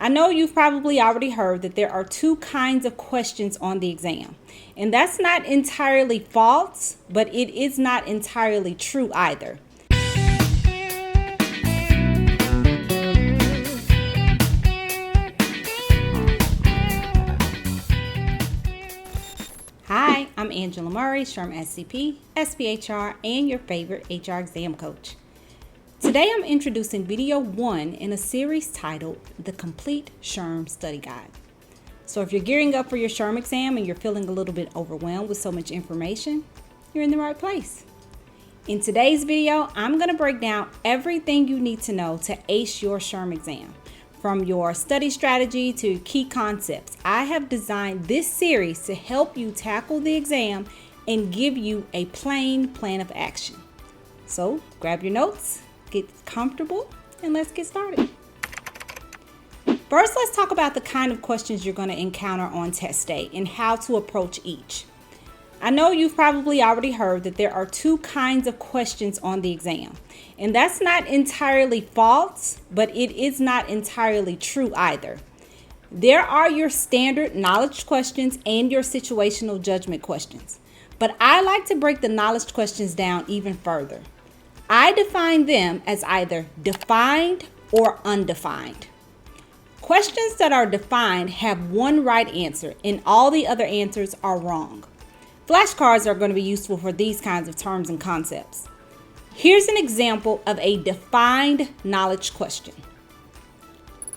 I know you've probably already heard that there are two kinds of questions on the exam, and that's not entirely false, but it is not entirely true either. Hi, I'm Angela Murray, SHRM SCP, SPHR, and your favorite HR exam coach. Today I'm introducing video 1 in a series titled The Complete SHRM Study Guide. So if you're gearing up for your SHRM exam and you're feeling a little bit overwhelmed with so much information, you're in the right place. In today's video, I'm going to break down everything you need to know to ace your SHRM exam. From your study strategy to key concepts, I have designed this series to help you tackle the exam and give you a plain plan of action. So grab your notes, get comfortable, and let's get started. First, let's talk about the kind of questions you're going to encounter on test day and how to approach each. I know you've probably already heard that there are two kinds of questions on the exam, and that's not entirely false, but it is not entirely true either. There are your standard knowledge questions and your situational judgment questions, but I like to break the knowledge questions down even further. I define them as either defined or undefined. Questions that are defined have one right answer and all the other answers are wrong. Flashcards are going to be useful for these kinds of terms and concepts. Here's an example of a defined knowledge question.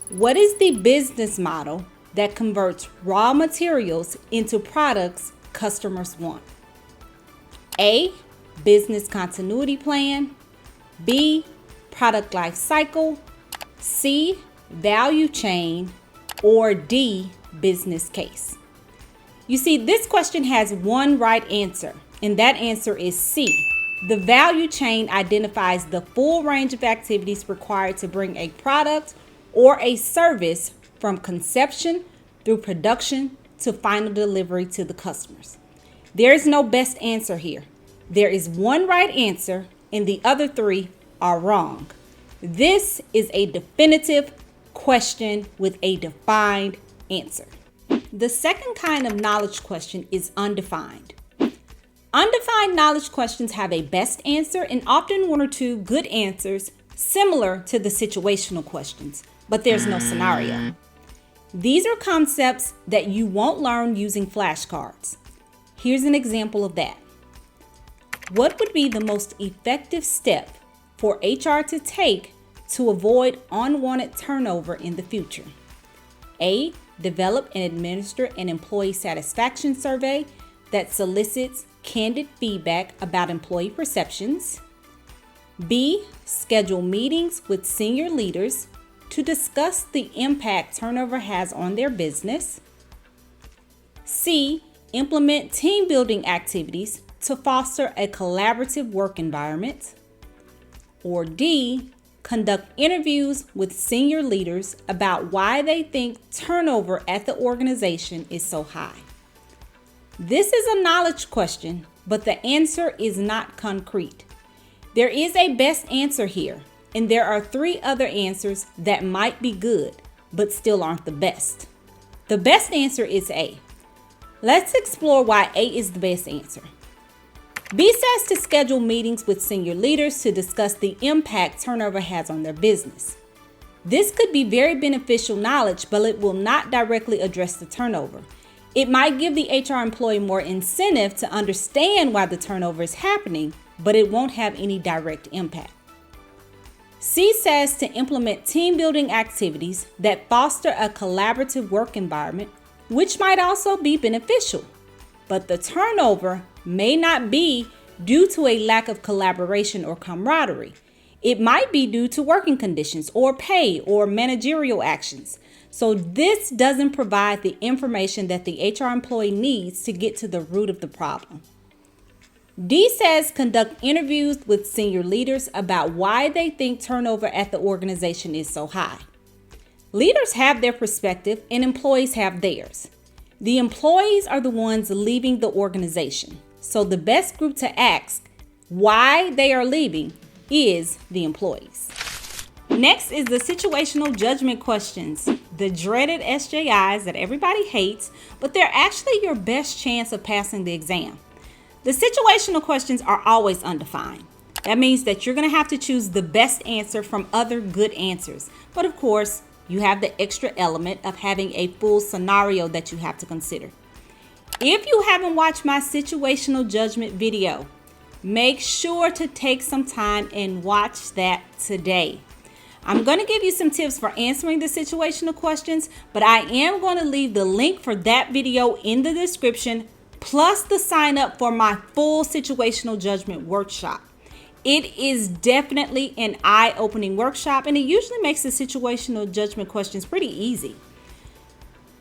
What is the business model that converts raw materials into products customers want? A, business continuity plan. B, product life cycle. C, value chain. Or D, business case. You see, this question has one right answer, and that answer is C. The value chain identifies the full range of activities required to bring a product or a service from conception through production to final delivery to the customers. There is no best answer here. There is one right answer, and the other three are wrong. This is a definitive question with a defined answer. The second kind of knowledge question is undefined. Undefined knowledge questions have a best answer and often one or two good answers similar to the situational questions, but there's no scenario. These are concepts that you won't learn using flashcards. Here's an example of that. What would be the most effective step for HR to take to avoid unwanted turnover in the future? A, develop and administer an employee satisfaction survey that solicits candid feedback about employee perceptions. B, schedule meetings with senior leaders to discuss the impact turnover has on their business. C, implement team building activities to foster a collaborative work environment. Or D, conduct interviews with senior leaders about why they think turnover at the organization is so high. This is a knowledge question, but the answer is not concrete. There is a best answer here, and there are three other answers that might be good, but still aren't the best. The best answer is A. Let's explore why A is the best answer. B says to schedule meetings with senior leaders to discuss the impact turnover has on their business. This could be very beneficial knowledge, but it will not directly address the turnover. It might give the HR employee more incentive to understand why the turnover is happening, but it won't have any direct impact. C says to implement team building activities that foster a collaborative work environment, which might also be beneficial. But the turnover may not be due to a lack of collaboration or camaraderie. It might be due to working conditions or pay or managerial actions. So this doesn't provide the information that the HR employee needs to get to the root of the problem. D says conduct interviews with senior leaders about why they think turnover at the organization is so high. Leaders have their perspective and employees have theirs. The employees are the ones leaving the organization, so the best group to ask why they are leaving is the employees. Next is the situational judgment questions, the dreaded SJIs that everybody hates, but they're actually your best chance of passing the exam. The situational questions are always undefined. That means that you're going to have to choose the best answer from other good answers. But of course, you have the extra element of having a full scenario that you have to consider. If you haven't watched my situational judgment video, make sure to take some time and watch that today. I'm going to give you some tips for answering the situational questions, but I am going to leave the link for that video in the description, plus the sign up for my full situational judgment workshop. It is definitely an eye-opening workshop, and it usually makes the situational judgment questions pretty easy.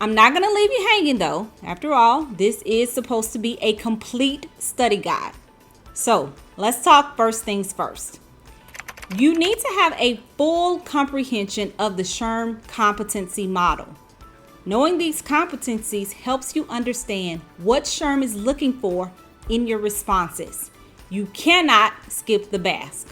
I'm not going to leave you hanging though. After all, this is supposed to be a complete study guide. So let's talk first things first. You need to have a full comprehension of the SHRM competency model. Knowing these competencies helps you understand what SHRM is looking for in your responses. You cannot skip the BASC.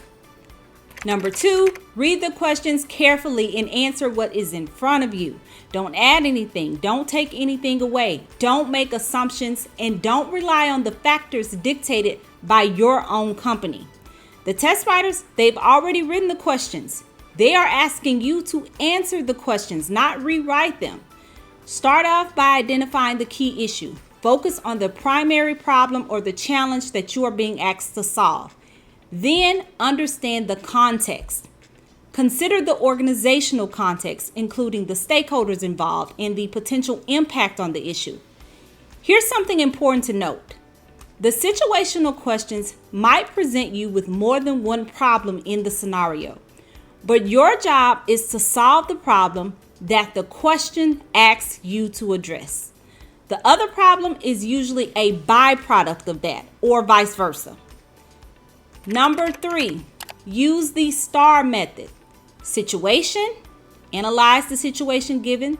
Number 2, read the questions carefully and answer what is in front of you. Don't add anything. Don't take anything away. Don't make assumptions, and don't rely on the factors dictated by your own company. The test writers, they've already written the questions. They are asking you to answer the questions, not rewrite them. Start off by identifying the key issue. Focus on the primary problem or the challenge that you are being asked to solve. Then understand the context. Consider the organizational context, including the stakeholders involved and the potential impact on the issue. Here's something important to note. The situational questions might present you with more than one problem in the scenario, but your job is to solve the problem that the question asks you to address. The other problem is usually a byproduct of that, or vice versa. Number 3, use the STAR method. Situation, analyze the situation given.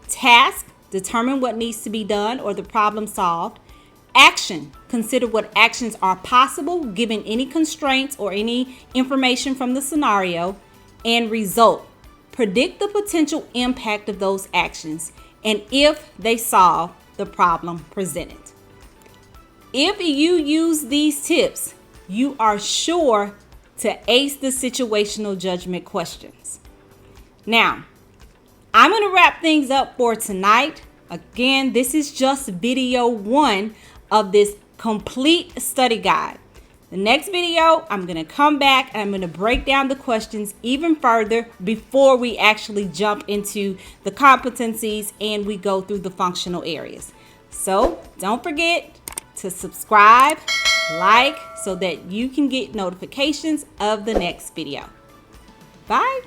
Task, determine what needs to be done or the problem solved. Action, consider what actions are possible given any constraints or any information from the scenario. And result, predict the potential impact of those actions and if they solve the problem presented. If you use these tips, you are sure to ace the situational judgment questions. Now, I'm going to wrap things up for tonight. Again, this is just video 1 of this complete study guide. The next video, I'm going to come back and I'm going to break down the questions even further before we actually jump into the competencies and we go through the functional areas. So don't forget to subscribe, like, so that you can get notifications of the next video. Bye.